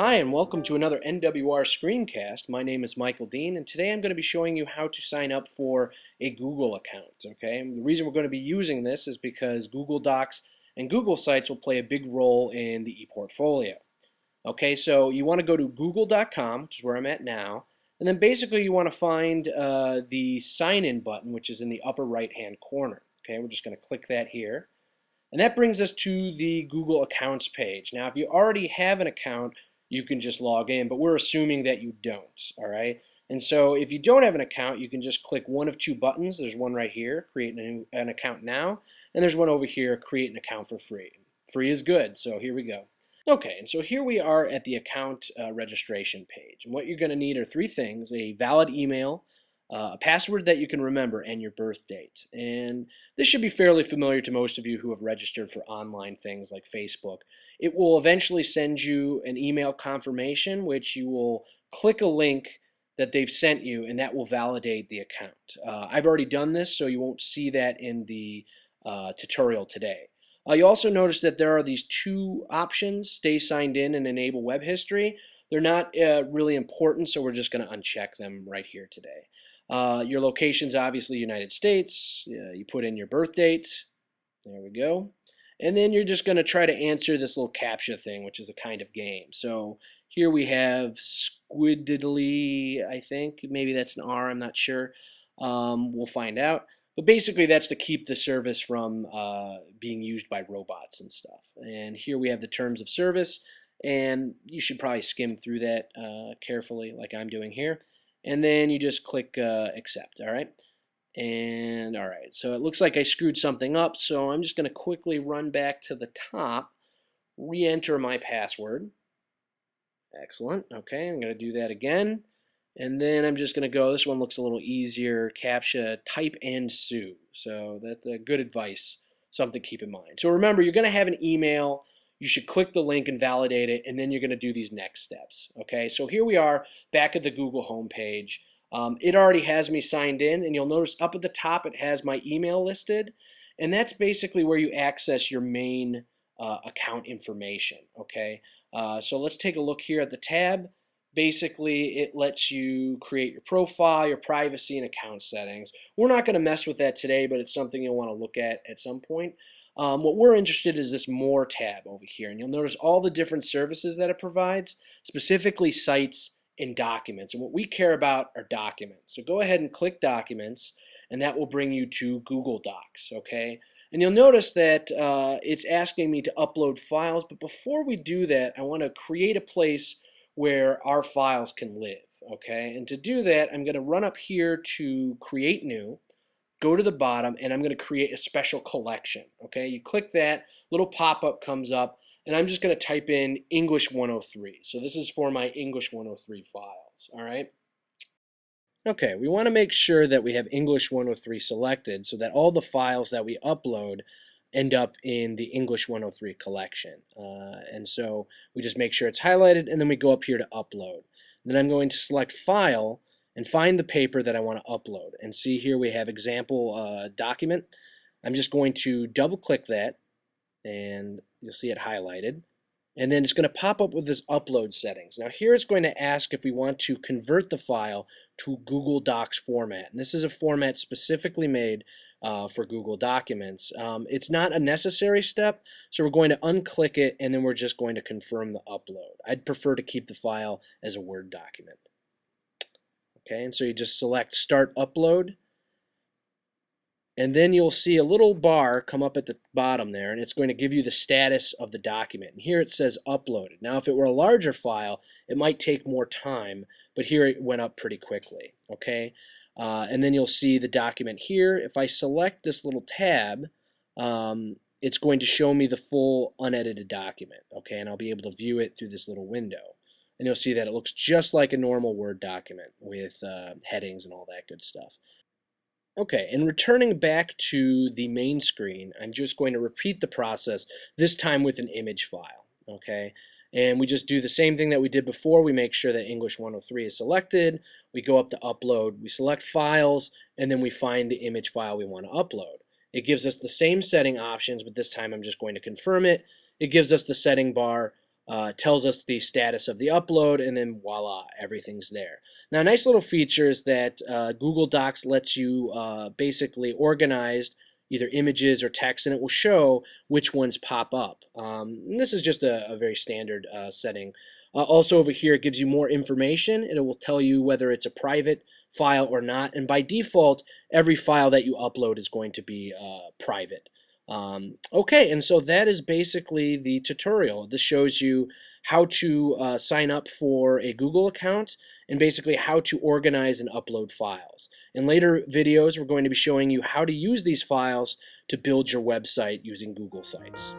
Hi, and welcome to another NWR Screencast. My name is Michael Dean, and today I'm going to be showing you how to sign up for a Google account. Okay, and the reason we're going to be using this is because Google Docs and Google Sites will play a big role in the ePortfolio. Okay, so you want to go to google.com, which is where I'm at now, and then basically you want to find the sign in button, which is in the upper right hand corner. Okay, we're just going to click that here. And that brings us to the Google Accounts page. Now, if you already have an account, you can just log in, but we're assuming that you don't, all right? And so if you don't have an account, you can just click one of two buttons. There's one right here, create an account now, and there's one over here, create an account for free. Free is good, so here we go. Okay, and so here we are at the account registration page. And what you're going to need are three things: a valid email, a password that you can remember, and your birth date. And this should be fairly familiar to most of you who have registered for online things like Facebook. It will eventually send you an email confirmation, which you will click a link that they've sent you, and that will validate the account. I've already done this, so you won't see that in the tutorial today. You also notice that there are these two options: stay signed in and enable web history. They're not really important, so we're just going to uncheck them right here today. Your location's obviously United States. You put in your birth date. There we go. And then you're just going to try to answer this little CAPTCHA thing, which is a kind of game. So here we have squiddly, I think. Maybe that's an R, I'm not sure. We'll find out. But basically that's to keep the service from being used by robots and stuff. And here we have the terms of service. And you should probably skim through that carefully like I'm doing here. And then you just click accept, all right? And all right, so it looks like I screwed something up, so I'm just going to quickly run back to the top, re-enter my password. Excellent. Okay, I'm going to do that again. And then I'm just going to go, this one looks a little easier, CAPTCHA, type and sue. So that's good advice, something to keep in mind. So remember, you're going to have an email. You should click the link and validate it, and then you're going to do these next steps. Okay, so here we are back at the Google homepage. It already has me signed in, and you'll notice up at the top it has my email listed, and that's basically where you access your main account information. Okay, so let's take a look here at the tab. Basically, it lets you create your profile, your privacy, and account settings. We're not going to mess with that today, but it's something you'll want to look at some point. What we're interested in is this More tab over here, and you'll notice all the different services that it provides, specifically sites and documents. And what we care about are documents. So go ahead and click Documents, and that will bring you to Google Docs, okay? And you'll notice that it's asking me to upload files, but before we do that, I want to create a place where our files can live, okay? And to do that, I'm going to run up here to Create New, go to the bottom, and I'm going to create a special collection, okay? You click that, little pop-up comes up, and I'm just going to type in English 103. So this is for my English 103 files, all right? Okay, we want to make sure that we have English 103 selected so that all the files that we upload end up in the English 103 collection. And so we just make sure it's highlighted, and then we go up here to Upload. Then I'm going to select File and find the paper that I want to upload. And see here we have example document. I'm just going to double click that, and you'll see it highlighted. And then it's going to pop up with this upload settings. Now here it's going to ask if we want to convert the file to Google Docs format. And this is a format specifically made for Google Documents. It's not a necessary step, so we're going to unclick it, and then we're just going to confirm the upload. I'd prefer to keep the file as a Word document. Okay, and so you just select Start Upload, and then you'll see a little bar come up at the bottom there, and it's going to give you the status of the document. And here it says uploaded. Now if it were a larger file, it might take more time, but here it went up pretty quickly. Okay, and then you'll see the document here. If I select this little tab, it's going to show me the full unedited document. Okay, and I'll be able to view it through this little window. And you'll see that it looks just like a normal Word document with headings and all that good stuff. Okay, and returning back to the main screen, I'm just going to repeat the process, this time with an image file. Okay, and we just do the same thing that we did before. We make sure that English 103 is selected. We go up to Upload, we select Files, and then we find the image file we want to upload. It gives us the same setting options, but this time I'm just going to confirm it. It gives us the setting bar. tells us the status of the upload, and then voila, everything's there. Now, a nice little feature is that Google Docs lets you basically organize either images or text, and it will show which ones pop up. And this is just a very standard setting. Also over here, it gives you more information. It will tell you whether it's a private file or not, and by default, every file that you upload is going to be private. Okay, and so that is basically the tutorial. This shows you how to sign up for a Google account and basically how to organize and upload files. In later videos, we're going to be showing you how to use these files to build your website using Google Sites.